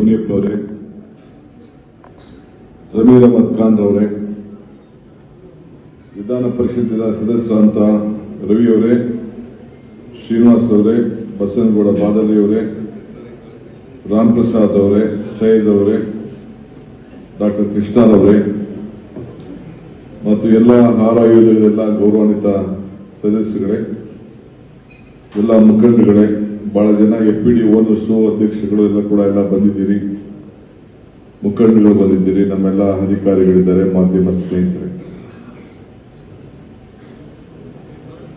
ಮುನಿಯಪ್ಪನವರೇ, ಸಮೀರ್ ಅಹಮದ್ ಖಾನ್ ಅವರೇ, ವಿಧಾನ ಪರಿಷತ್ತಿನ ಸದಸ್ಯರಂತ ರವಿಯವರೇ, ಶ್ರೀನಿವಾಸ್ ಅವರೇ, ಬಸವನಗೌಡ ಬಾದಲಿ ಅವರೇ, ರಾಮ್ ಪ್ರಸಾದ್ ಅವರೇ, ಸೈಯದ್ ಅವರೇ, ಡಾಕ್ಟರ್ ಕೃಷ್ಣರವರೇ ಮತ್ತು ಎಲ್ಲ ಆಯುಧಗಳೆಲ್ಲ ಗೌರವಾನ್ವಿತ ಸದಸ್ಯರುಗಳೇ, ಎಲ್ಲ ಮುಖಂಡಗಳೇ, ಬಹಳ ಜನ FPD ಓನರ್ಸು ಅಧ್ಯಕ್ಷಗಳು ಎಲ್ಲ ಕೂಡ ಬಂದಿದ್ದೀರಿ, ಮುಖಂಡಗಳು ಬಂದಿದ್ದೀರಿ, ನಮ್ಮೆಲ್ಲ ಅಧಿಕಾರಿಗಳಿದ್ದಾರೆ, ಮಾಧ್ಯಮ ಸ್ನೇಹಿತರೆ.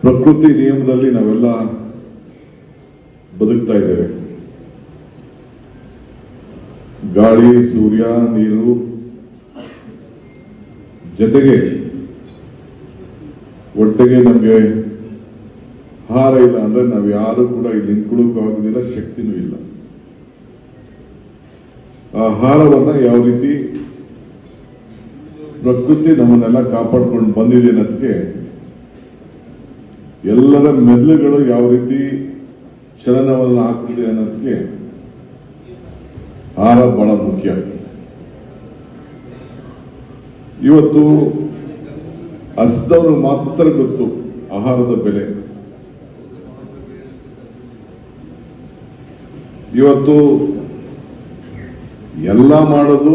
ಪ್ರಕೃತಿ ನಿಯಮದಲ್ಲಿ ನಾವೆಲ್ಲ ಬದುಕ್ತಾ ಇದ್ದೇವೆ. ಗಾಳಿ, ಸೂರ್ಯ, ನೀರು ಜೊತೆಗೆ ಒಟ್ಟಿಗೆ ನಮಗೆ ಆಹಾರ ಇಲ್ಲ ಅಂದ್ರೆ ನಾವು ಯಾರು ಕೂಡ ಇಲ್ಲಿ ನಿಂತ್ಕೊಳ್ಳೋಕೆ ಆಗುದಿಲ್ಲ, ಶಕ್ತಿನೂ ಇಲ್ಲ. ಆಹಾರವನ್ನ ಯಾವ ರೀತಿ ಪ್ರಕೃತಿ ನಮ್ಮನ್ನೆಲ್ಲ ಕಾಪಾಡ್ಕೊಂಡು ಬಂದಿದೆ ಅನ್ನೋದಕ್ಕೆ ಎಲ್ಲರ ಮೆದುಳುಗಳು ಯಾವ ರೀತಿ ಚಲನವನ್ನ ಆಗ್ತಿದೆ ಅನ್ನೋದಕ್ಕೆ ಆಹಾರ ಬಹಳ ಮುಖ್ಯ. ಇವತ್ತು ಹಸಿದವರು ಮಾತ್ರ ಗೊತ್ತು ಆಹಾರದ ಬೆಲೆ. ಇವತ್ತು ಎಲ್ಲ ಮಾಡೋದು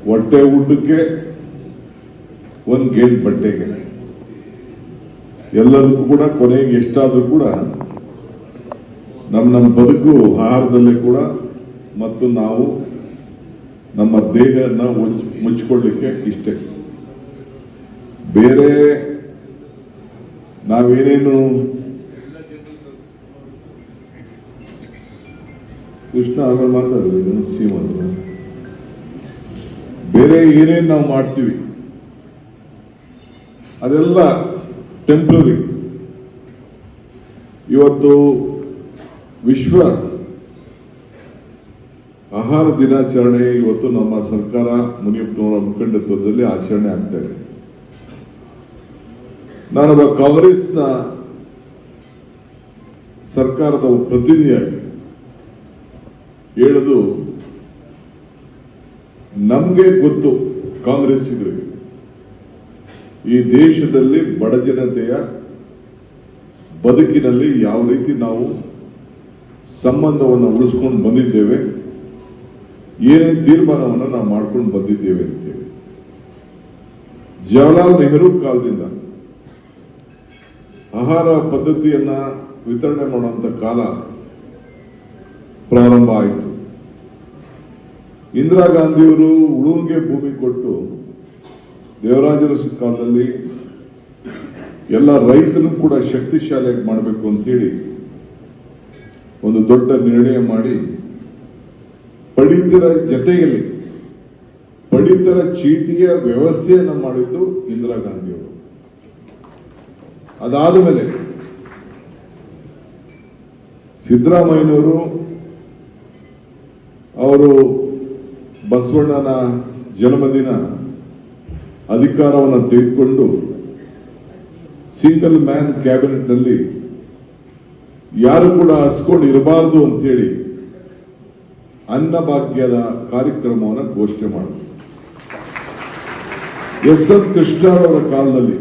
ಹೊಟ್ಟೆ ಊಟಕ್ಕೆ, ಒಂದು ಗೇಣ್ ಬಟ್ಟೆಗೆ, ಎಲ್ಲದಕ್ಕೂ ಕೂಡ ಕೊನೆಗೆ ಎಷ್ಟಾದ್ರೂ ಕೂಡ ನಮ್ಮ ಬದುಕು ಆಹಾರದಲ್ಲೇ ಕೂಡ, ಮತ್ತು ನಾವು ನಮ್ಮ ದೇಹನ ಮುಚ್ಚಿಕೊಳ್ಳಿಕ್ಕೆ ಇಷ್ಟೇ. ಬೇರೆ ನಾವೇನೇನು ಕೃಷ್ಣ ಆಮೇಲೆ ಮಾತಾಡೋದು ಸೀಮಂತ ಬೇರೆ ಏನೇನು ನಾವು ಮಾಡ್ತೀವಿ ಅದೆಲ್ಲ ಟೆಂಪ್ರರಿ. ಇವತ್ತು ವಿಶ್ವ ಆಹಾರ ದಿನಾಚರಣೆ ಇವತ್ತು ನಮ್ಮ ಸರ್ಕಾರ ಮುನಿಯಪ್ಪನವರ ಮುಖಂಡತ್ವದಲ್ಲಿ ಆಚರಣೆ ಆಗ್ತಾ ಇದೆ. ನಾನೊಬ್ಬ ಕಾಂಗ್ರೆಸ್ನ ಸರ್ಕಾರದ ಪ್ರತಿನಿಧಿಯಾಗಿ ಹೇಳುದು, ನಮ್ಗೆ ಗೊತ್ತು ಕಾಂಗ್ರೆಸ್ಸಿಗರಿಗೆ ಈ ದೇಶದಲ್ಲಿ ಬಡ ಜನತೆಯ ಬದುಕಿನಲ್ಲಿ ಯಾವ ರೀತಿ ನಾವು ಸಂಬಂಧವನ್ನು ಉಳಿಸ್ಕೊಂಡು ಬಂದಿದ್ದೇವೆ, ಏನೇನು ತೀರ್ಮಾನವನ್ನು ನಾವು ಮಾಡ್ಕೊಂಡು ಬಂದಿದ್ದೇವೆ ಅಂತೇಳಿ. ಜವಾಹರ್ಲಾಲ್ ನೆಹರು ಕಾಲದಿಂದ ಆಹಾರ ಪದ್ಧತಿಯನ್ನ ವಿತರಣೆ ಮಾಡುವಂತ ಕಾಲ ಪ್ರಾರಂಭ ಆಯಿತು. ಇಂದಿರಾ ಗಾಂಧಿಯವರು ಉಳುವಿಗೆ ಭೂಮಿ ಕೊಟ್ಟು ದೇವರಾಜರ ಕಾಲದಲ್ಲಿ ಎಲ್ಲ ರೈತರು ಕೂಡ ಶಕ್ತಿಶಾಲಿಯಾಗಿ ಮಾಡಬೇಕು ಅಂತ ಹೇಳಿ ಒಂದು ದೊಡ್ಡ ನಿರ್ಣಯ ಮಾಡಿ ಪಡಿತರ ಜೊತೆಯಲ್ಲಿ ಪಡಿತರ ಚೀಟಿಯ ವ್ಯವಸ್ಥೆಯನ್ನು ಮಾಡಿದ್ದು ಇಂದಿರಾ ಗಾಂಧಿಯವರು. ಅದಾದ ಮೇಲೆ ಸಿದ್ದರಾಮಯ್ಯನವರು ಅವರು ಬಸವಣ್ಣನ ಜನ್ಮದಿನ ಅಧಿಕಾರವನ್ನು ತೆಗೆದುಕೊಂಡು ಸಿಂಗಲ್ ಮ್ಯಾನ್ ಕ್ಯಾಬಿನೆಟ್ ನಲ್ಲಿ ಯಾರು ಕೂಡ ಹಸ್ಕೊಂಡು ಇರಬಾರದು ಅಂತೇಳಿ ಅನ್ನಭಾಗ್ಯದ ಕಾರ್ಯಕ್ರಮವನ್ನು ಘೋಷಣೆ ಮಾಡಿದ್ರು. ಎಸ್ ಎಂ ಕೃಷ್ಣರವರ ಕಾಲದಲ್ಲಿ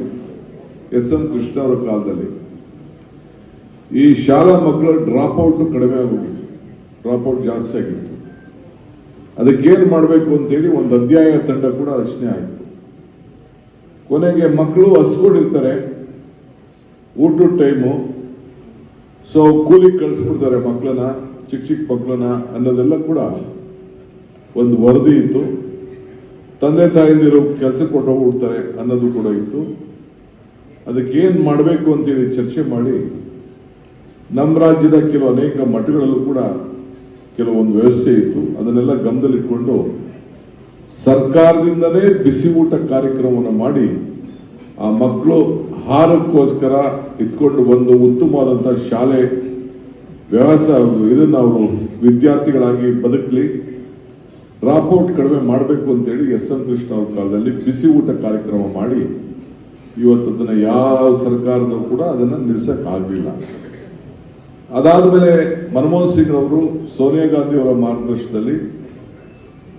ಈ ಶಾಲಾ ಮಕ್ಕಳ ಡ್ರಾಪ್ ಔಟ್ ಕಡಿಮೆ ಆಗೋಗಿತ್ತು, ಡ್ರಾಪ್ ಔಟ್ ಜಾಸ್ತಿ ಆಗಿತ್ತು. ಅದಕ್ಕೇನು ಮಾಡಬೇಕು ಅಂತೇಳಿ ಒಂದು ಅಧ್ಯಾಯ ತಂಡ ಕೂಡ ರಚನೆ ಆಯಿತು. ಕೊನೆಗೆ ಮಕ್ಕಳು ಹಸ್ಕೊಂಡಿರ್ತಾರೆ, ಊಟದ ಟೈಮು, ಸೊ ಕೂಲಿಗೆ ಕಳಿಸ್ಬಿಡ್ತಾರೆ ಮಕ್ಕಳನ್ನ, ಚಿಕ್ಕ ಮಕ್ಕಳನ್ನ ಅನ್ನೋದೆಲ್ಲ ಕೂಡ ಒಂದು ವರದಿ ಇತ್ತು. ತಂದೆ ತಾಯಂದಿರು ಕೆಲಸಕ್ಕೆ ಹೊರಟೋಗ್ಬಿಡ್ತಾರೆ ಅನ್ನೋದು ಕೂಡ ಇತ್ತು. ಅದಕ್ಕೇನು ಮಾಡಬೇಕು ಅಂತೇಳಿ ಚರ್ಚೆ ಮಾಡಿ ನಮ್ಮ ರಾಜ್ಯದ ಅನೇಕ ಮಠಗಳಲ್ಲೂ ಕೂಡ ಕೆಲವೊಂದು ವ್ಯವಸ್ಥೆ ಇತ್ತು. ಅದನ್ನೆಲ್ಲ ಗಮನದಲ್ಲಿಟ್ಕೊಂಡು ಸರ್ಕಾರದಿಂದಲೇ ಬಿಸಿ ಊಟ ಕಾರ್ಯಕ್ರಮವನ್ನು ಮಾಡಿ ಆ ಮಕ್ಕಳು ಆಹಾರಕ್ಕೋಸ್ಕರ ಇಟ್ಕೊಂಡು ಒಂದು ಉತ್ತಮವಾದಂತಹ ಶಾಲೆ ವ್ಯವಸ್ಥೆ ಇದನ್ನ ಅವರು ವಿದ್ಯಾರ್ಥಿಗಳಾಗಿ ಬದುಕಲಿ, ಡ್ರಾಪ್ ಔಟ್ ಕಡಿಮೆ ಮಾಡಬೇಕು ಅಂತೇಳಿ ಎಸ್ ಎಂ ಕೃಷ್ಣ ಅವ್ರ ಕಾಲದಲ್ಲಿ ಬಿಸಿ ಊಟ ಕಾರ್ಯಕ್ರಮ ಮಾಡಿ ಇವತ್ತು ಅದನ್ನ ಯಾವ ಸರ್ಕಾರದವರು ಕೂಡ ಅದನ್ನ ನಿಲ್ಲಿಸಕ್ ಆಗಲಿಲ್ಲ. ಅದಾದಮೇಲೆ ಮನಮೋಹನ್ ಸಿಂಗ್ ಅವರು ಸೋನಿಯಾ ಗಾಂಧಿ ಅವರ ಮಾರ್ಗದರ್ಶನದಲ್ಲಿ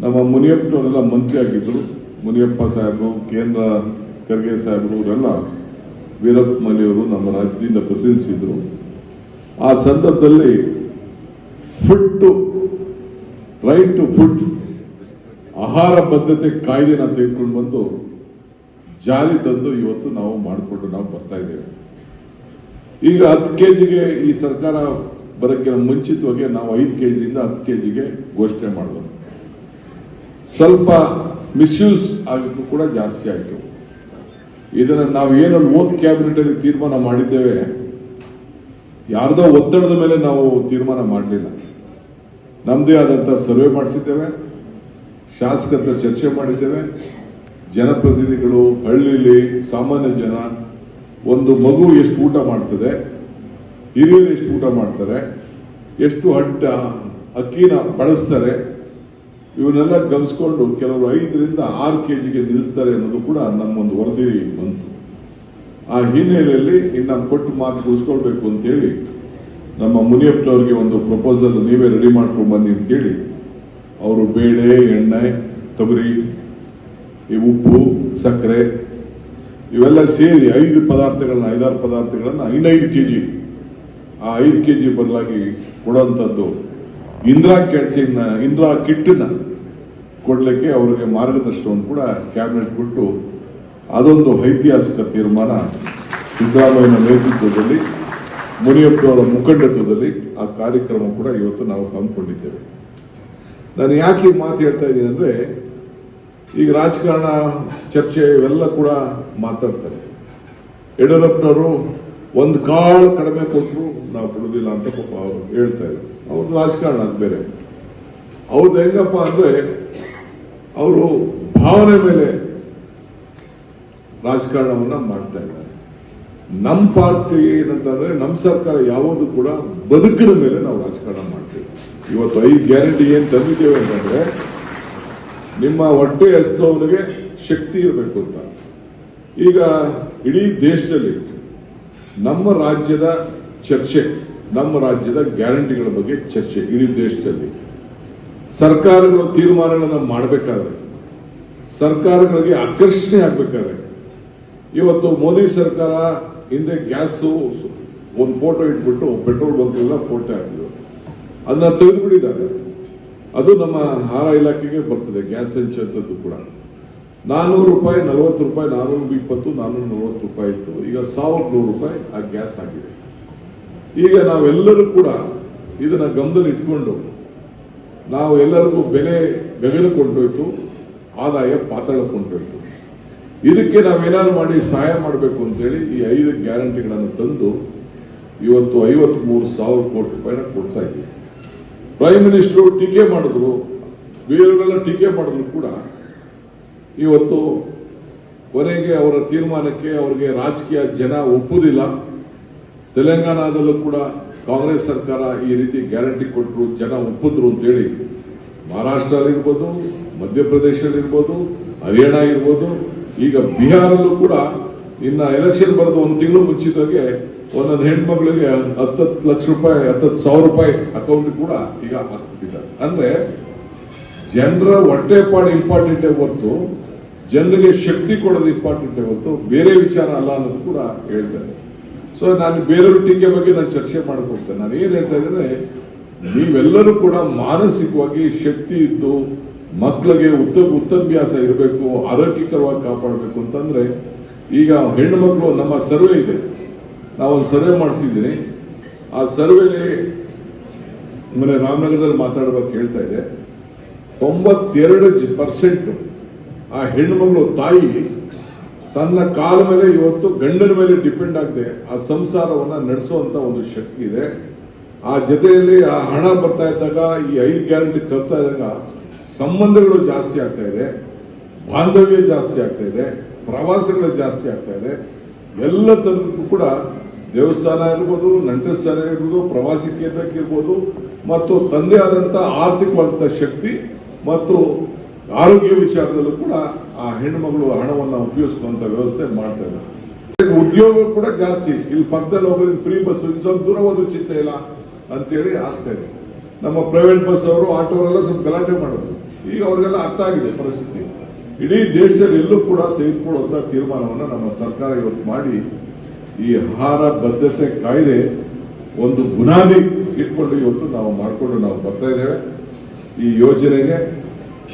ನಮ್ಮ ಮುನಿಯಪ್ಪನವರೆಲ್ಲ ಮಂತ್ರಿ ಆಗಿದ್ದರು. ಮುನಿಯಪ್ಪ ಸಾಹೇಬರು, ಕೇಂದ್ರ ಖರ್ಗೆ ಸಾಹೇಬರು ಇವರೆಲ್ಲ ವೀರಪ್ಪ ಮೊಯ್ಲಿಯವರು ನಮ್ಮ ರಾಜ್ಯದಿಂದ ಪ್ರತಿನಿಧಿಸಿದ್ರು. ಆ ಸಂದರ್ಭದಲ್ಲಿ ರೈಟ್ ಟು ಫುಡ್ ಆಹಾರ ಬದ್ಧತೆ ಕಾಯ್ದೆನ ತೆಗೆದುಕೊಂಡು ಬಂದು ಜಾರಿ ತಂದು ಇವತ್ತು ನಾವು ಮಾಡಿಕೊಂಡು ನಾವು ಬರ್ತಾ ಇದ್ದೇವೆ. ಈಗ 10 ಕೆಜಿಗೆ ಈ ಸರ್ಕಾರ ಬರೋಕ್ಕೆ ಮುಂಚಿತವಾಗಿ ನಾವು 5 ಕೆಜಿಯಿಂದ 10 ಕೆಜಿಗೆ ಘೋಷಣೆ ಮಾಡೋದು. ಸ್ವಲ್ಪ ಮಿಸ್ಯೂಸ್ ಆಗಕ್ಕೂ ಕೂಡ ಜಾಸ್ತಿ ಆಯಿತು. ಇದನ್ನು ನಾವು ಏನನ್ನು ಕ್ಯಾಬಿನೆಟ್ ಅಲ್ಲಿ ತೀರ್ಮಾನ ಮಾಡಿದ್ದೇವೆ, ಯಾರ್ದೋ ಒತ್ತಡದ ಮೇಲೆ ನಾವು ತೀರ್ಮಾನ ಮಾಡಲಿಲ್ಲ. ನಮ್ಮದೇ ಆದಂಥ ಸರ್ವೆ ಮಾಡಿಸಿದ್ದೇವೆ, ಶಾಸಕರ ಚರ್ಚೆ ಮಾಡಿದ್ದೇವೆ. ಜನಪ್ರತಿನಿಧಿಗಳು, ಹಳ್ಳಿಲಿ ಸಾಮಾನ್ಯ ಜನ, ಒಂದು ಮಗು ಎಷ್ಟು ಊಟ ಮಾಡ್ತದೆ, ಹಿರಿಯರು ಎಷ್ಟು ಊಟ ಮಾಡ್ತಾರೆ, ಎಷ್ಟು ಅಕ್ಕಿನ ಬಳಸ್ತಾರೆ, ಇವನ್ನೆಲ್ಲ ಗಮನಿಸ್ಕೊಂಡು ಕೆಲವರು 5ರಿಂದ 6 ಕೆಜಿಗೆ ನಿಲ್ಲಿಸ್ತಾರೆ ಅನ್ನೋದು ಕೂಡ ನಮ್ಮೊಂದು ವರದಿ ಬಂತು. ಆ ಹಿನ್ನೆಲೆಯಲ್ಲಿ ಇನ್ನು ಕೊಟ್ಟು ಮಾತು ಉಳಿಸ್ಕೊಳ್ಬೇಕು ಅಂತೇಳಿ ನಮ್ಮ ಮುನಿಯಪ್ಪನವ್ರಿಗೆ ಒಂದು ಪ್ರಪೋಸಲ್ ನೀವೇ ರೆಡಿ ಮಾಡ್ಕೊಂಡು ಬನ್ನಿ ಅಂತೇಳಿ ಅವರು ಬೇಳೆ, ಎಣ್ಣೆ, ತೊಗರಿ, ಈ ಉಪ್ಪು, ಸಕ್ಕರೆ ಇವೆಲ್ಲ ಸೇರಿ 5 ಪದಾರ್ಥಗಳನ್ನ 5-6 ಪದಾರ್ಥಗಳನ್ನ 5 ಕೆಜಿ, ಆ 5 ಕೆಜಿ ಬದಲಾಗಿ ಕೊಡುವಂಥದ್ದು ಇಂದಿರಾ ಕಿಟ್ನ ಕೊಡ್ಲಿಕ್ಕೆ ಅವರಿಗೆ ಮಾರ್ಗದರ್ಶನವನ್ನು ಕೂಡ ಕ್ಯಾಬಿನೆಟ್ ಕೊಟ್ಟು ಅದೊಂದು ಐತಿಹಾಸಿಕ ತೀರ್ಮಾನ ಸಿದ್ದರಾಮಯ್ಯನ ನೇತೃತ್ವದಲ್ಲಿ, ಮುನಿಯಪ್ಪನವರ ಮುಖಂಡತ್ವದಲ್ಲಿ ಆ ಕಾರ್ಯಕ್ರಮ ಕೂಡ ಇವತ್ತು ನಾವು ಹಮ್ಮಿಕೊಂಡಿದ್ದೇವೆ. ನಾನು ಯಾಕೆ ಈ ಮಾತು ಹೇಳ್ತಾ ಇದ್ದೀನಿ ಅಂದ್ರೆ, ಈಗ ರಾಜಕಾರಣ ಚರ್ಚೆ ಇವೆಲ್ಲ ಕೂಡ ಮಾತಾಡ್ತಾರೆ. ಯಡಿಯೂರಪ್ಪನವರು ಒಂದು ಕಾಳು ಕಡಿಮೆ ಕೊಟ್ಟರು ನಾವು ಕೊಡುದಿಲ್ಲ ಅಂತ ಪಾಪ ಅವರು ಹೇಳ್ತಾ ಇದ್ದಾರೆ. ಅವ್ರದ್ದು ರಾಜಕಾರಣ ಅದು ಬೇರೆ. ಅವ್ರದ್ದು ಹೆಂಗಪ್ಪ ಅಂದ್ರೆ, ಅವರು ಭಾವನೆ ಮೇಲೆ ರಾಜಕಾರಣವನ್ನ ಮಾಡ್ತಾ ಇದ್ದಾರೆ. ನಮ್ಮ ಪಾರ್ಟಿ ಏನಂತಂದ್ರೆ, ನಮ್ಮ ಸರ್ಕಾರ ಯಾವುದು ಕೂಡ ಬದುಕಿನ ಮೇಲೆ ನಾವು ರಾಜಕಾರಣ ಮಾಡ್ತೇವೆ. ಇವತ್ತು 5 ಗ್ಯಾರಂಟಿ ಏನ್ ತಂದಿದ್ದೇವೆ ಅಂತಂದ್ರೆ, ನಿಮ್ಮ ಹೊಟ್ಟೆ ಹಸಿದವನಿಗೆ ಶಕ್ತಿ ಇರಬೇಕು ಅಂತ. ಈಗ ಇಡೀ ದೇಶದಲ್ಲಿ ನಮ್ಮ ರಾಜ್ಯದ ಚರ್ಚೆ, ನಮ್ಮ ರಾಜ್ಯದ ಗ್ಯಾರಂಟಿಗಳ ಬಗ್ಗೆ ಚರ್ಚೆ ಇಡೀ ದೇಶದಲ್ಲಿ. ಸರ್ಕಾರಗಳು ತೀರ್ಮಾನಗಳನ್ನು ಮಾಡಬೇಕಾದ್ರೆ, ಸರ್ಕಾರಗಳಿಗೆ ಆಕರ್ಷಣೆ ಆಗ್ಬೇಕಾದ್ರೆ, ಇವತ್ತು ಮೋದಿ ಸರ್ಕಾರ ಹಿಂದೆ ಗ್ಯಾಸು ಒಂದು ಫೋಟೋ ಇಟ್ಬಿಟ್ಟು ಪೆಟ್ರೋಲ್ ಬಂಕ್ಗೆಲ್ಲ ಫೋಟೋ ಹಾಕಿದ್ರು, ಅದನ್ನ ತೆಗೆದು ಬಿಟ್ಟಿದ್ದಾರೆ. ಅದು ನಮ್ಮ ಆಹಾರ ಇಲಾಖೆಗೆ ಬರ್ತದೆ ಗ್ಯಾಸ್ ಹಂಚಂತದ್ದು ಕೂಡ. 400 ರೂಪಾಯಿ, 40 ರೂಪಾಯಿ, 420, 440 ರೂಪಾಯಿ ಇತ್ತು. ಈಗ 1100 ರೂಪಾಯಿ ಆ ಗ್ಯಾಸ್ ಆಗಿದೆ. ಈಗ ನಾವೆಲ್ಲರೂ ಕೂಡ ಇದನ್ನ ಗಮನದಲ್ಲಿ ಇಟ್ಕೊಂಡು ನಾವು ಎಲ್ಲರಿಗೂ ಬೆಲೆ ಗಗನಕ್ಕೆ ಕೊಂಡೋಯ್ತು, ಆದಾಯ ಪಾತಾಳಕ್ಕೆ ಕೊಂಡೋಯ್ತು. ಇದಕ್ಕೆ ನಾವೇನಾದ್ರು ಮಾಡಿ ಸಹಾಯ ಮಾಡಬೇಕು ಅಂತೇಳಿ ಈ 5 ಗ್ಯಾರಂಟಿಗಳನ್ನು ತಂದು ಇವತ್ತು 53,000 ಕೋಟಿ ರೂಪಾಯಿನ ಕೊಡ್ತಾ ಇದ್ದೀವಿ. ಪ್ರೈಮ್ ಮಿನಿಸ್ಟರ್ ಟೀಕೆ ಮಾಡಿದ್ರು, ಬೇರೆಯವರೆಲ್ಲ ಟೀಕೆ ಮಾಡಿದ್ರು ಕೂಡ ಇವತ್ತು ಕೊನೆಗೆ ಅವರ ತೀರ್ಮಾನಕ್ಕೆ ಅವರಿಗೆ ರಾಜಕೀಯ ಜನ ಒಪ್ಪುದಿಲ್ಲ. ತೆಲಂಗಾಣದಲ್ಲೂ ಕೂಡ ಕಾಂಗ್ರೆಸ್ ಸರ್ಕಾರ ಈ ರೀತಿ ಗ್ಯಾರಂಟಿ ಕೊಟ್ಟರು, ಜನ ಒಪ್ಪಿದ್ರು ಅಂತೇಳಿ ಮಹಾರಾಷ್ಟ್ರದಲ್ಲಿರ್ಬೋದು, ಮಧ್ಯಪ್ರದೇಶದಲ್ಲಿರ್ಬೋದು, ಹರಿಯಾಣ ಇರ್ಬೋದು, ಈಗ ಬಿಹಾರಲ್ಲೂ ಕೂಡ ಇನ್ನ ಎಲೆಕ್ಷನ್ ಬರೋದು 1 ತಿಂಗಳು ಮುಂಚಿತವಾಗಿ ಒಂದೊಂದು ಹೆಣ್ಮಕ್ಳಿಗೆ 10 ಲಕ್ಷ ರೂಪಾಯಿ, 10,000 ರೂಪಾಯಿ ಅಕೌಂಟ್ ಕೂಡ ಈಗ ಹಾಕ್ಬಿಟ್ಟಿದ್ದಾರೆ. ಅಂದ್ರೆ ಜನರ ಹೊಟ್ಟೆಪಾಡು ಇಂಪಾರ್ಟೆಂಟೇ ಹೊರತು ಜನರಿಗೆ ಶಕ್ತಿ ಕೊಡೋದು ಇಂಪಾರ್ಟೆಂಟೇ ಹೊರತು ಬೇರೆ ವಿಚಾರ ಅಲ್ಲ ಅನ್ನೋದು ಕೂಡ ಹೇಳ್ತಾರೆ. ಸೊ ನಾನು ಬೇರೆಯವ್ರ ಟೀಕೆ ಬಗ್ಗೆ ನಾನು ಚರ್ಚೆ ಮಾಡಕ್ ಹೋಗ್ತೇನೆ. ನಾನು ಏನ್ ಹೇಳ್ತಾ ಇದ್ದೇನೆ, ನೀವೆಲ್ಲರೂ ಕೂಡ ಮಾನಸಿಕವಾಗಿ ಶಕ್ತಿ ಇದ್ದು ಮಕ್ಕಳಿಗೆ ಉತ್ತಮಾಭ್ಯಾಸ ಇರಬೇಕು, ಆರೋಗ್ಯಕರವಾಗಿ ಕಾಪಾಡಬೇಕು ಅಂತಂದ್ರೆ, ಈಗ ಹೆಣ್ಣು ಮಕ್ಕಳು ನಮ್ಮ ಸರ್ವೆ ಇದೆ, ನಾವೊಂದು ಸರ್ವೆ ಮಾಡಿಸಿದ್ದೀನಿ. ಆ ಸರ್ವೆಲಿ ಮನೆ ರಾಮನಗರದಲ್ಲಿ ಮಾತಾಡಬೇಕು ಹೇಳ್ತಾ ಇದೆ, 92% ಆ ಹೆಣ್ಣು ಮಗಳು ತಾಯಿ ತನ್ನ ಕಾಲ ಮೇಲೆ ಇವತ್ತು ಗಂಡನ ಮೇಲೆ ಡಿಪೆಂಡ್ ಆಗದೆ ಆ ಸಂಸಾರವನ್ನ ನಡೆಸುವಂತ ಒಂದು ಶಕ್ತಿ ಇದೆ. ಆ ಜೊತೆಯಲ್ಲಿ ಆ ಹಣ ಬರ್ತಾ ಇದ್ದಾಗ, ಈ 5 ಗ್ಯಾರಂಟಿ ತರ್ತಾ ಇದ್ದಾಗ ಸಂಬಂಧಗಳು ಜಾಸ್ತಿ ಆಗ್ತಾ ಇದೆ, ಬಾಂಧವ್ಯ ಜಾಸ್ತಿ ಆಗ್ತಾ ಇದೆ, ಪ್ರವಾಸಗಳು ಜಾಸ್ತಿ ಆಗ್ತಾ ಇದೆ. ಎಲ್ಲ ತರದಕ್ಕೂ ಕೂಡ ದೇವಸ್ಥಾನ ಇರ್ಬೋದು, ನಂಟಸ್ಥಾನ ಇರ್ಬೋದು, ಪ್ರವಾಸಿ ಕೇಂದ್ರಕ್ಕೆ ಇರ್ಬೋದು, ಮತ್ತು ತಂದೆ ಆದಂತ ಆರ್ಥಿಕವಾದಂತ ಶಕ್ತಿ ಮತ್ತು ಆರೋಗ್ಯ ವಿಚಾರದಲ್ಲೂ ಕೂಡ ಆ ಹೆಣ್ಣುಮಗಳು ಹಣವನ್ನು ಉಪಯೋಗಿಸುವಂತ ವ್ಯವಸ್ಥೆ ಮಾಡ್ತಾ ಇದ್ದಾರೆ. ಉದ್ಯೋಗ ಕೂಡ ಜಾಸ್ತಿ. ಇಲ್ಲಿ ಪಕ್ಕದಲ್ಲಿ ಹೋಗೋದು ಫ್ರೀ ಬಸ್, ಸ್ವಲ್ಪ ದೂರ ಹೋದ ಚಿಂತೆ ಇಲ್ಲ, ಅಂತೇಳಿ ಆಗ್ತಾ ಇದೆ. ನಮ್ಮ ಪ್ರೈವೇಟ್ ಬಸ್ ಅವರು ಆಟೋರೆಲ್ಲ ಸ್ವಲ್ಪ ಗಲಾಟೆ ಮಾಡಿದ್ರು. ಈಗ ಅವ್ರಿಗೆಲ್ಲ ಅರ್ಥ ಆಗಿದೆ ಪರಿಸ್ಥಿತಿ. ಇಡೀ ದೇಶದಲ್ಲಿ ಎಲ್ಲೂ ಕೂಡ ತೆಗೆದುಕೊಳ್ಳುವಂತ ತೀರ್ಮಾನವನ್ನು ನಮ್ಮ ಸರ್ಕಾರ ಇವತ್ತು ಮಾಡಿ ಈ ಆಹಾರ ಭದ್ರತೆ ಕಾಯ್ದೆ ಒಂದು ಬುನಾದಿ ಇಟ್ಕೊಂಡು ಇವತ್ತು ನಾವು ಮಾಡಿಕೊಂಡು ನಾವು ಬರ್ತಾ ಇದ್ದೇವೆ. ಈ ಯೋಜನೆಗೆ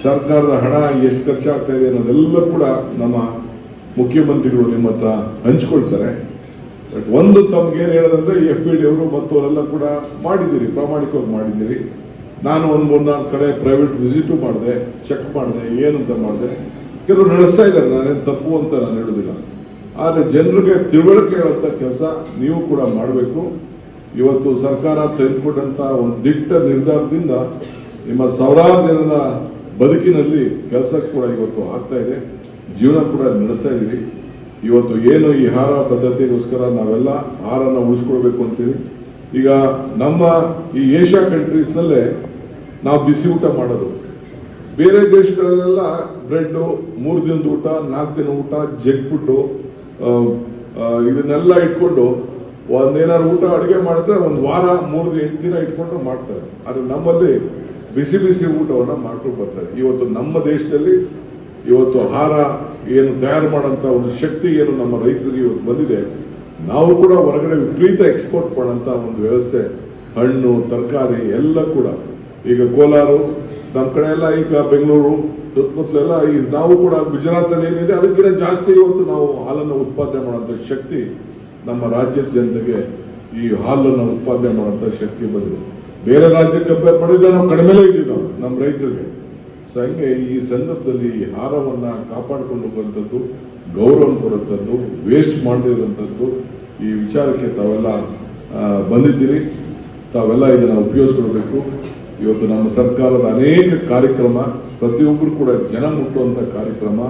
ಸರ್ಕಾರದ ಹಣ ಎಷ್ಟು ಖರ್ಚಾಗ್ತಾ ಇದೆ ಅನ್ನೋದೆಲ್ಲ ಕೂಡ ನಮ್ಮ ಮುಖ್ಯಮಂತ್ರಿಗಳು ನಿಮ್ಮ ಹತ್ರ ಹಂಚ್ಕೊಳ್ತಾರೆ. ಬಟ್ ಒಂದು ತಮ್ಗೇನು ಹೇಳೋದಂದ್ರೆ FPD ಅವರು ಮತ್ತು ಅವರೆಲ್ಲ ಕೂಡ ಮಾಡಿದ್ದೀರಿ, ಪ್ರಾಮಾಣಿಕವಾಗಿ ಮಾಡಿದ್ದೀರಿ. ನಾನು ಒಂದು 3-4 ಕಡೆ ಪ್ರೈವೇಟ್ ವಿಸಿಟು ಮಾಡಿದೆ, ಚೆಕ್ ಮಾಡಿದೆ, ಏನಂತ ಮಾಡಿದೆ. ಕೆಲವರು ನಡೆಸ್ತಾ ಇದ್ದಾರೆ, ನಾನೇನು ತಪ್ಪು ಅಂತ ನಾನು ಹೇಳೋದಿಲ್ಲ. ಆದರೆ ಜನರಿಗೆ ತಿಳುವಳಿಕೆ ಹೇಳುವಂಥ ಕೆಲಸ ನೀವು ಕೂಡ ಮಾಡಬೇಕು. ಇವತ್ತು ಸರ್ಕಾರ ತೆಗೆದುಕೊಂಡಂತ ಒಂದು ದಿಟ್ಟ ನಿರ್ಧಾರದಿಂದ ನಿಮ್ಮ ಸಾವಿರಾರು ಜನರ ಬದುಕಿನಲ್ಲಿ ಕೆಲಸ ಕೂಡ ಇವತ್ತು ಆಗ್ತಾ ಇದೆ, ಜೀವನ ಕೂಡ ನಡೆಸ್ತಾ ಇದ್ದೀವಿ. ಇವತ್ತು ಏನು ಈ ಆಹಾರ ಭದ್ರತೆಗೋಸ್ಕರ ನಾವೆಲ್ಲ ಆಹಾರನ ಉಳಿಸ್ಕೊಳ್ಬೇಕು ಅಂತೀವಿ. ಈಗ ನಮ್ಮ ಈ ಏಷ್ಯಾ ಕಂಟ್ರೀಸ್ನಲ್ಲೇ ನಾವು ಬಿಸಿ ಊಟ ಮಾಡೋದು. ಬೇರೆ ದೇಶಗಳಲ್ಲೆಲ್ಲ ಬ್ರೆಡ್ 3 ದಿನದ ಊಟ, 4 ದಿನ ಊಟ, ಜಂಕ್ ಫುಡ್ ಇದನ್ನೆಲ್ಲ ಇಟ್ಕೊಂಡು ಒಂದೇನಾದ್ರು ಊಟ ಅಡುಗೆ ಮಾಡಿದ್ರೆ ಒಂದು ವಾರ 3 ದಿನ 8 ದಿನ ಇಟ್ಕೊಂಡು ಮಾಡ್ತಾರೆ. ಆದ್ರೆ ನಮ್ಮಲ್ಲಿ ಬಿಸಿ ಬಿಸಿ ಊಟವನ್ನು ಮಾಡ್ಕೊಂಡು ಬರ್ತಾರೆ. ಇವತ್ತು ನಮ್ಮ ದೇಶದಲ್ಲಿ ಇವತ್ತು ಆಹಾರ ಏನು ತಯಾರು ಮಾಡೋಂಥ ಒಂದು ಶಕ್ತಿ ಏನು ನಮ್ಮ ರೈತರಿಗೆ ಇವತ್ತು ಬಂದಿದೆ. ನಾವು ಕೂಡ ಹೊರಗಡೆ ವಿಪರೀತ ಎಕ್ಸ್ಪೋರ್ಟ್ ಮಾಡೋಂಥ ಒಂದು ವ್ಯವಸ್ಥೆ, ಹಣ್ಣು ತರಕಾರಿ ಎಲ್ಲ ಕೂಡ. ಈಗ ಕೋಲಾರ ನಮ್ಮ ಕಡೆ ಎಲ್ಲ, ಈಗ ಬೆಂಗಳೂರು ಸುತ್ತಮುತ್ತಲೆಲ್ಲ ನಾವು ಕೂಡ ಗುಜರಾತ್ ಅಲ್ಲಿ ಏನಿದೆ ಅದಕ್ಕಿಂತ ಜಾಸ್ತಿ ಇವತ್ತು ನಾವು ಹಾಲನ್ನು ಉತ್ಪಾದನೆ ಮಾಡುವಂತ ಶಕ್ತಿ ನಮ್ಮ ರಾಜ್ಯದ ಜನತೆಗೆ ಈ ಹಾಲನ್ನು ಉತ್ಪಾದನೆ ಮಾಡುವಂತ ಶಕ್ತಿ ಬಂದಿದೆ. ಬೇರೆ ರಾಜ್ಯಕ್ಕೆ ಕಂಪೇರ್ ಮಾಡಿದ್ರೆ ನಾವು ಕಡಿಮೆಲೇ ಇದ್ದೀವಿ ನಾವು ನಮ್ಮ ರೈತರಿಗೆ. ಸೊ ಹಂಗೆ ಈ ಸಂದರ್ಭದಲ್ಲಿ ಈ ಆಹಾರವನ್ನ ಕಾಪಾಡಿಕೊಂಡು ಹೋಗುವಂಥದ್ದು, ಗೌರವ ಕೊಡುವಂಥದ್ದು, ವೇಸ್ಟ್ ಮಾಡದಿರುವಂಥದ್ದು, ಈ ವಿಚಾರಕ್ಕೆ ತಾವೆಲ್ಲ ಬಂದಿದ್ದೀರಿ. ತಾವೆಲ್ಲ ಇದನ್ನು ಉಪಯೋಗಿಸ್ಕೊಳ್ಬೇಕು. ಇವತ್ತು ನಮ್ಮ ಸರ್ಕಾರದ ಅನೇಕ ಕಾರ್ಯಕ್ರಮ, ಪ್ರತಿಯೊಬ್ಬರು ಕೂಡ ಜನ ಮುಟ್ಟುವಂತ ಕಾರ್ಯಕ್ರಮ,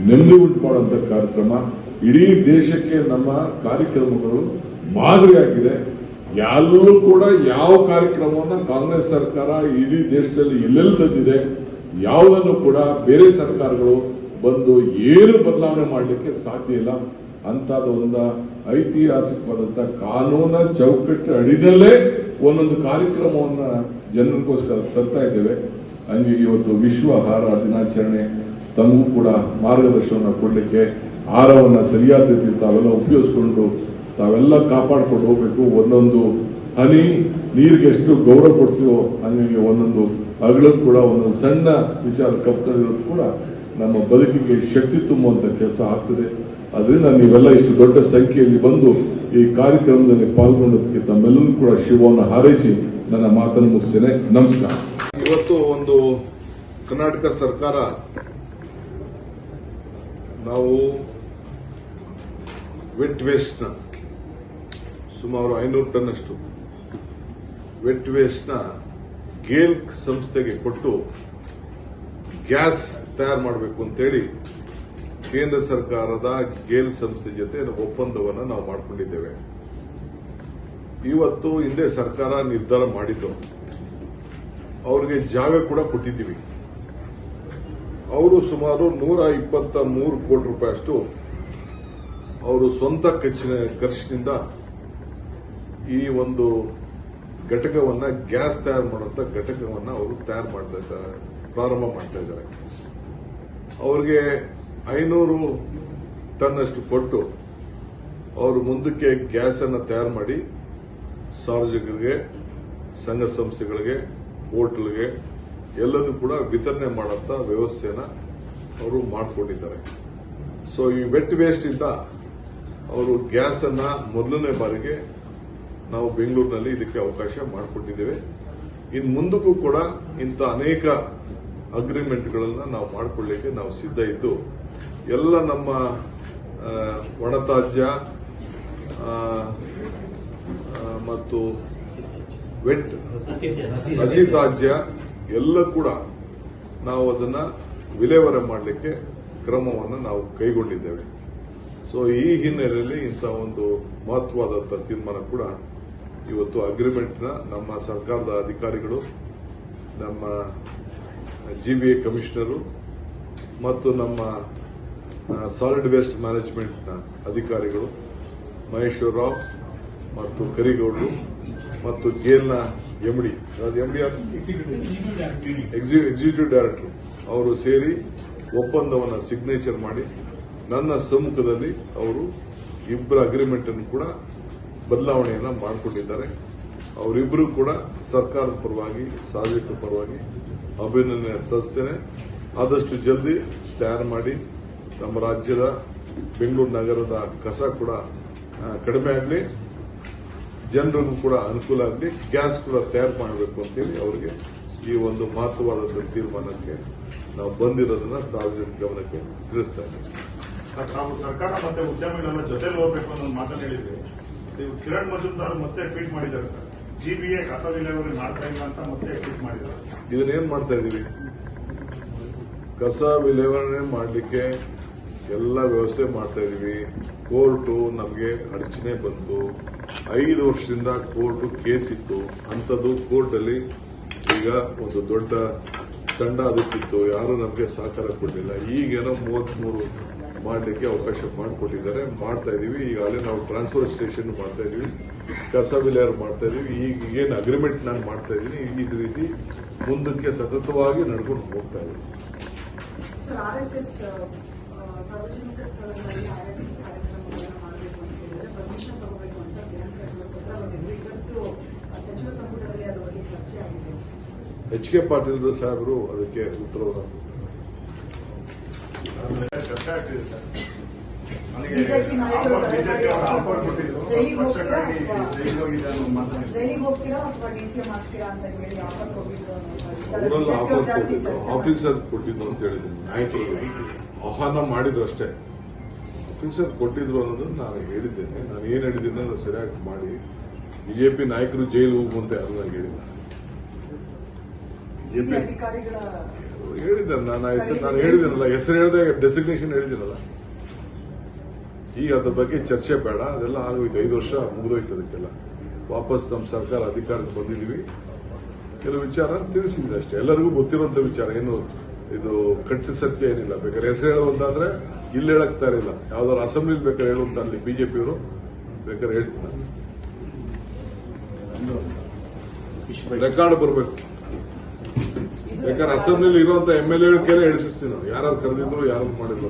ನೆಮ್ಮದಿ ಉಂಟು ಮಾಡುವಂತ ಕಾರ್ಯಕ್ರಮ, ಇಡೀ ದೇಶಕ್ಕೆ ನಮ್ಮ ಕಾರ್ಯಕ್ರಮಗಳು ಮಾದರಿಯಾಗಿದೆ. ಎಲ್ಲೂ ಕೂಡ ಯಾವ ಕಾರ್ಯಕ್ರಮವನ್ನ ಕಾಂಗ್ರೆಸ್ ಸರ್ಕಾರ ಇಡೀ ದೇಶದಲ್ಲಿ ಎಲ್ಲೆಲ್ಲಿ ತಂದಿದೆ, ಯಾವುದನ್ನು ಕೂಡ ಬೇರೆ ಸರ್ಕಾರಗಳು ಬಂದು ಏನು ಬದಲಾವಣೆ ಮಾಡಲಿಕ್ಕೆ ಸಾಧ್ಯ ಇಲ್ಲ. ಅಂತದ ಒಂದು ಐತಿಹಾಸಿಕವಾದಂತ ಕಾನೂನ ಚೌಕಟ್ಟು ಅಡಿನಲ್ಲೇ ಒಂದೊಂದು ಕಾರ್ಯಕ್ರಮವನ್ನ ಜನರಿಗೋಸ್ಕರ ತರ್ತಾ ಇದ್ದೇವೆ. ಹಂಗೆ ಇವತ್ತು ವಿಶ್ವ ಆಹಾರ ದಿನಾಚರಣೆ ತಮಗೂ ಕೂಡ ಮಾರ್ಗದರ್ಶನವನ್ನು ಕೊಡಲಿಕ್ಕೆ ಆಹಾರವನ್ನ ಸರಿಯಾದ ರೀತಿ ತಾವೆಲ್ಲ ಉಪಯೋಗಿಸ್ಕೊಂಡು ತಾವೆಲ್ಲ ಕಾಪಾಡ್ಕೊಂಡು ಹೋಗ್ಬೇಕು. ಒಂದೊಂದು ಹನಿ ನೀರಿಗೆ ಎಷ್ಟು ಗೌರವ ಕೊಡ್ತೀವೋ ಹಂಗಾಗಿ ಒಂದೊಂದು ಅಗಳೂ ಕೂಡ ಒಂದೊಂದು ಸಣ್ಣ ವಿಚಾರ ಕಪ್ಪಿರೋದು ಕೂಡ ನಮ್ಮ ಬದುಕಿಗೆ ಶಕ್ತಿ ತುಂಬುವಂತ ಕೆಲಸ ಆಗ್ತದೆ. ಅದರಿಂದ ನೀವೆಲ್ಲ ಇಷ್ಟು ದೊಡ್ಡ ಸಂಖ್ಯೆಯಲ್ಲಿ ಬಂದು ಈ ಕಾರ್ಯಕ್ರಮದಲ್ಲಿ ಪಾಲ್ಗೊಂಡದಕ್ಕೆ ತಮ್ಮೆಲ್ಲರೂ ಕೂಡ ಶಿವವನ್ನು ಹಾರೈಸಿ ನನ್ನ ಮಾತನ್ನು ಮುಗಿಸ್ತೇನೆ. ನಮಸ್ಕಾರ. ಇವತ್ತು ಒಂದು ಕರ್ನಾಟಕ ಸರ್ಕಾರ ನಾವು ವೆಟ್ ವೇಸ್ಟ್ ನ ಸುಮಾರು 500 ಟನ್ ಅಷ್ಟು ವೆಟ್ ವೇಸ್ಟ್ ನ ಗೇಲ್ ಸಂಸ್ಥೆಗೆ ಕೊಟ್ಟು ಗ್ಯಾಸ್ ತಯಾರು ಮಾಡಬೇಕು ಅಂತೇಳಿ ಕೇಂದ್ರ ಸರ್ಕಾರದ ಗೇಲ್ ಸಂಸ್ಥೆ ಜೊತೆ ಒಪ್ಪಂದವನ್ನು ನಾವು ಮಾಡಿಕೊಂಡಿದ್ದೇವೆ. ಇವತ್ತು ಹಿಂದೆ ಸರ್ಕಾರ ನಿರ್ಧಾರ ಮಾಡಿದ್ದು, ಅವರಿಗೆ ಜಾಗ ಕೂಡ ಕೊಟ್ಟಿದ್ದೀವಿ. ಅವರು ಸುಮಾರು 123 ಕೋಟಿ ರೂಪಾಯಿ ಅಷ್ಟು ಅವರು ಸ್ವಂತ ಖರ್ಚಿನಿಂದ ಈ ಒಂದು ಘಟಕವನ್ನ, ಗ್ಯಾಸ್ ತಯಾರು ಮಾಡುವಂತ ಘಟಕವನ್ನ ಅವರು ಪ್ರಾರಂಭ ಮಾಡ್ತಾ ಇದ್ದಾರೆ. ಅವ್ರಿಗೆ 500 ಟನ್ ಅಷ್ಟು ಕೊಟ್ಟು ಅವರು ಮುಂದಕ್ಕೆ ಗ್ಯಾಸ್ ಅನ್ನು ತಯಾರು ಮಾಡಿ ಸಾರ್ವಜನಿಕರಿಗೆ, ಸಂಘ ಸಂಸ್ಥೆಗಳಿಗೆ, ಹೋಟೆಲ್ಗೆ ಎಲ್ಲದೂ ಕೂಡ ವಿತರಣೆ ಮಾಡುವಂತ ವ್ಯವಸ್ಥೆಯನ್ನ ಅವರು ಮಾಡಿಕೊಂಡಿದ್ದಾರೆ. ಸೊ ಈ ವೆಟ್ ವೇಸ್ಟ್ ಇಂದ ಅವರು ಗ್ಯಾಸ್ ಅನ್ನ ಮೊದಲನೇ ಬಾರಿಗೆ ನಾವು ಬೆಂಗಳೂರಿನಲ್ಲಿ ಇದಕ್ಕೆ ಅವಕಾಶ ಮಾಡಿಕೊಟ್ಟಿದ್ದೇವೆ. ಇನ್ನು ಮುಂದಕ್ಕೂ ಕೂಡ ಇಂಥ ಅನೇಕ ಅಗ್ರಿಮೆಂಟ್ಗಳನ್ನ ನಾವು ಮಾಡಿಕೊಳ್ಳಲಿಕ್ಕೆ ನಾವು ಸಿದ್ಧ ಇದ್ದು, ಎಲ್ಲ ನಮ್ಮ ಒಣತ್ಯಾಜ್ಯ ಮತ್ತು ವೆಟ್ ಹಸಿ ತ್ಯಾಜ್ಯ ಎಲ್ಲ ಕೂಡ ನಾವು ಅದನ್ನ ವಿಲೇವಾರಿ ಮಾಡಲಿಕ್ಕೆ ಕ್ರಮವನ್ನು ನಾವು ಕೈಗೊಂಡಿದ್ದೇವೆ. ಸೊ ಈ ಹಿನ್ನೆಲೆಯಲ್ಲಿ ಇಂಥ ಒಂದು ಮಹತ್ವವಾದಂಥ ತೀರ್ಮಾನ ಕೂಡ ಇವತ್ತು ಅಗ್ರಿಮೆಂಟ್ನ ನಮ್ಮ ಸರ್ಕಾರದ ಅಧಿಕಾರಿಗಳು, ನಮ್ಮ GBA ಕಮಿಷನರು ಮತ್ತು ನಮ್ಮ ಸಾಲಿಡ್ ವೇಸ್ಟ್ ಮ್ಯಾನೇಜ್ಮೆಂಟ್ನ ಅಧಿಕಾರಿಗಳು ಮಹೇಶ್ವರ ರಾವ್ ಮತ್ತು ಕರಿಗೌಡರು ಮತ್ತು ಗೇಲ್ನ ಎಂಡಿ ಎಕ್ಸಿಕ್ಯೂಟಿವ್ ಡೈರೆಕ್ಟರ್ ಅವರು ಸೇರಿ ಒಪ್ಪಂದವನ್ನು ಸಿಗ್ನೇಚರ್ ಮಾಡಿ ನನ್ನ ಸಮ್ಮುಖದಲ್ಲಿ ಅವರು ಇಬ್ಬರ ಅಗ್ರಿಮೆಂಟ್ ಅನ್ನು ಕೂಡ ಬದಲಾವಣೆಯನ್ನ ಮಾಡಿಕೊಂಡಿದ್ದಾರೆ. ಅವರಿಬ್ಬರು ಕೂಡ ಸರ್ಕಾರದ ಪರವಾಗಿ ಸಾರ್ವಜನಿಕರ ಪರವಾಗಿ ಅಭಿನಂದನೆ ಸಲ್ಲಿಸ್ತೇನೆ. ಆದಷ್ಟು ಜಲ್ದಿ ತಯಾರು ಮಾಡಿ ನಮ್ಮ ರಾಜ್ಯದ ಬೆಂಗಳೂರು ನಗರದ ಕಸ ಕೂಡ ಕಡಿಮೆ ಆಗಲಿ, ಜನರಿಗೂ ಕೂಡ ಅನುಕೂಲ ಆಗಲಿ, ಗ್ಯಾಸ್ ಕೂಡ ತಯಾರು ಮಾಡಬೇಕು ಅಂತೇಳಿ ಅವರಿಗೆ ಈ ಒಂದು ಮಹತ್ವವಾದ ತೀರ್ಮಾನಕ್ಕೆ ನಾವು ಬಂದಿರೋದನ್ನ ಸಾರ್ವಜನಿಕ ಗಮನಕ್ಕೆ ತಿಳಿಸ್ತಾ ಇದ್ದೀವಿ. ನಾವು ಸರ್ಕಾರ ಮತ್ತೆ ಉದ್ಯಮಿಗಳೆಲ್ಲ ಜೊತೆಲಿ ಹೋಗ್ಬೇಕು ಅನ್ನೋ ಮಾತನ್ನು ಹೇಳಿದ್ವಿ. ನೀವು ಕಿರಣ್ ಮಜುಮ್ದಾರ್ ಮತ್ತೆ ಟ್ವೀಟ್ ಮಾಡಿದ್ದಾರೆ ಸರ್, ಜಿಬಿಎ ಕಸ ವಿಲೇವಾರಿ ಮಾಡ್ತಾ ಇಲ್ಲ ಅಂತ ಮತ್ತೆ ಟ್ವೀಟ್ ಮಾಡಿದ್ದಾರೆ. ಇದನ್ನೇನ್ ಮಾಡ್ತಾ ಇದೀವಿ? ಕಸ ವಿಲೇವಾರಿ ಮಾಡಲಿಕ್ಕೆ ಎಲ್ಲ ವ್ಯವಸ್ಥೆ ಮಾಡ್ತಾ ಇದೀವಿ. ಕೋರ್ಟು ನಮಗೆ ಅಡಚಣೆ ಬಂತು, 5 ವರ್ಷದಿಂದ ಕೋರ್ಟು ಕೇಸ್ ಇತ್ತು. ಅಂಥದ್ದು ಕೋರ್ಟ್ ಅಲ್ಲಿ ಈಗ ಒಂದು ದೊಡ್ಡ ತಂಡ ಅದಕ್ಕಿತ್ತು, ಯಾರು ನಮಗೆ ಸಹಕಾರ ಕೊಡಲಿಲ್ಲ. ಈಗೇನೋ 33 ಮಾಡಲಿಕ್ಕೆ ಅವಕಾಶ ಮಾಡಿಕೊಟ್ಟಿದ್ದಾರೆ, ಮಾಡ್ತಾ ಇದೀವಿ. ಈಗಾಗಲೇ ನಾವು ಟ್ರಾನ್ಸ್ಫರ್ ಸ್ಟೇಷನ್ ಮಾಡ್ತಾ ಇದೀವಿ, ಕಸ ವಿಲೇವಾರಿ ಮಾಡ್ತಾ ಇದೀವಿ. ಈಗ ಏನು ಅಗ್ರಿಮೆಂಟ್ ನಾನು ಮಾಡ್ತಾ ಇದ್ದೀನಿ, ಈ ರೀತಿ ಮುಂದಕ್ಕೆ ಸತತವಾಗಿ ನಡ್ಕೊಂಡು ಹೋಗ್ತಾ ಇದೀವಿ. ಸರ್, ಆರ್ಎಸ್ಎಸ್ ಸಾರ್ವಜನಿಕ ಸ್ಥಳಗಳಲ್ಲಿ ಆರ್ಎಸ್ಎಸ್ ಕಾರ್ಯಕ್ರಮಗಳನ್ನು ಮಾಡಬೇಕು ಅಂತ ಹೇಳಿದ್ರೆ ಪರ್ಮಿಷನ್ ತಗೋಬೇಕು ಅಂತ ಪತ್ರ ಬಂದಿದ್ರು. ಇವತ್ತು ಸಚಿವ ಸಂಪುಟದಲ್ಲಿ ಅದರ ಬಗ್ಗೆ ಚರ್ಚೆ ಆಗಿದೆ. ಎಚ್.ಕೆ. ಪಾಟೀಲ್ ಸಾಹೇಬರು ಅದಕ್ಕೆ ಉತ್ತರವನ್ನು ಚರ್ಚೆ ಆಗ್ತಿದೆ ಸರ್. ನನಗೆ ಬಿಜೆಪಿ ನಾಯಕರು ಬಿಜೆಪಿ ಅವರು ಆಫರ್ ಕೊಟ್ಟಿದ್ರು, ಜೈಲಿಗೆ ಹೋಗ್ತೀರಾ ಅಥವಾ ಡಿಸಿಎಂ ಆಗ್ತೀರಾ ಅಂತ ಹೇಳಿ ಆಫರ್ ಕೊಟ್ಟಿದ್ರು. ಅವರೆಲ್ಲ ಆಫರ್ ಕೊಟ್ಟಿದ್ದು, ಆಫೀಸರ್ ಕೊಟ್ಟಿದ್ದು ಅಂತ ಹೇಳಿದ್ದೀನಿ. ನಾಯಕರು ಆಹ್ವಾನ ಮಾಡಿದ್ರು ಅಷ್ಟೇ. ಆಫೀಸರ್ ಕೊಟ್ಟಿದ್ರು ಅನ್ನೋದನ್ನ ನಾನು ಹೇಳಿದ್ದೇನೆ. ನಾನು ಏನ್ ಹೇಳಿದ್ದೀನಿ ಅದು ಸರಿಯಾಗಿ ಮಾಡಿ. ಬಿಜೆಪಿ ನಾಯಕರು ಜೈಲು ಹೋಗುವಂತೆ ಯಾರು ನನಗೆ ಹೇಳಿಲ್ಲ. ಬಿಜೆಪಿ ಅಧಿಕಾರಿಗಳ ಹೇಳಿದ್ದಾರೆ. ನಾನು ಹೇಳಿದ್ದೀನಲ್ಲ, ಹೆಸರು ಹೇಳಿದೆ, ಡೆಸಿಗ್ನೇಷನ್ ಹೇಳಿದ್ದೀನಲ್ಲ. ಈಗ ಅದ್ರ ಬಗ್ಗೆ ಚರ್ಚೆ ಬೇಡ, ಅದೆಲ್ಲ ಆಗೋಯ್ತು. 5 ವರ್ಷ ಮುಗಿದೋಯ್ತು. ಅದಕ್ಕೆಲ್ಲ ವಾಪಸ್ ನಮ್ಮ ಸರ್ಕಾರ ಅಧಿಕಾರಕ್ಕೆ ಬಂದಿದ್ದೀವಿ. ಕೆಲವು ವಿಚಾರ ತಿಳಿಸಿದ್ರೆ ಅಷ್ಟೇ, ಎಲ್ಲರಿಗೂ ಗೊತ್ತಿರುವಂತ ವಿಚಾರ. ಏನು ಇದು ಕಟ್ಟು ಸತ್ಯ ಏನಿಲ್ಲ. ಬೇಕಾದ್ರೆ ಹೆಸರು ಹೇಳುವಂತಾದ್ರೆ ಇಲ್ಲಿ ಹೇಳಕ್ತಾ ಇರಲಿಲ್ಲ. ಯಾವ್ದಾದ್ರು ಅಸೆಂಬ್ಲಿಲಿ ಬೇಕಾದ್ರೆ ಹೇಳುವಂತ ಅಲ್ಲಿ ಬಿಜೆಪಿಯವರು ಬೇಕಾದ್ರೆ ಹೇಳ್ತೀನಿ. ರೆಕಾರ್ಡ್ ಬರಬೇಕು. ಬೇಕಾದ್ರೆ ಅಸೆಂಬ್ಲಿಲಿ ಇರುವಂತ MLA ಕೈಲೇ ಹೇಳಿಸ್ತೀನಿ ನಾವು, ಯಾರು ಕರೆದಿದ್ರು ಯಾರು ಮಾಡಿದ್ರು.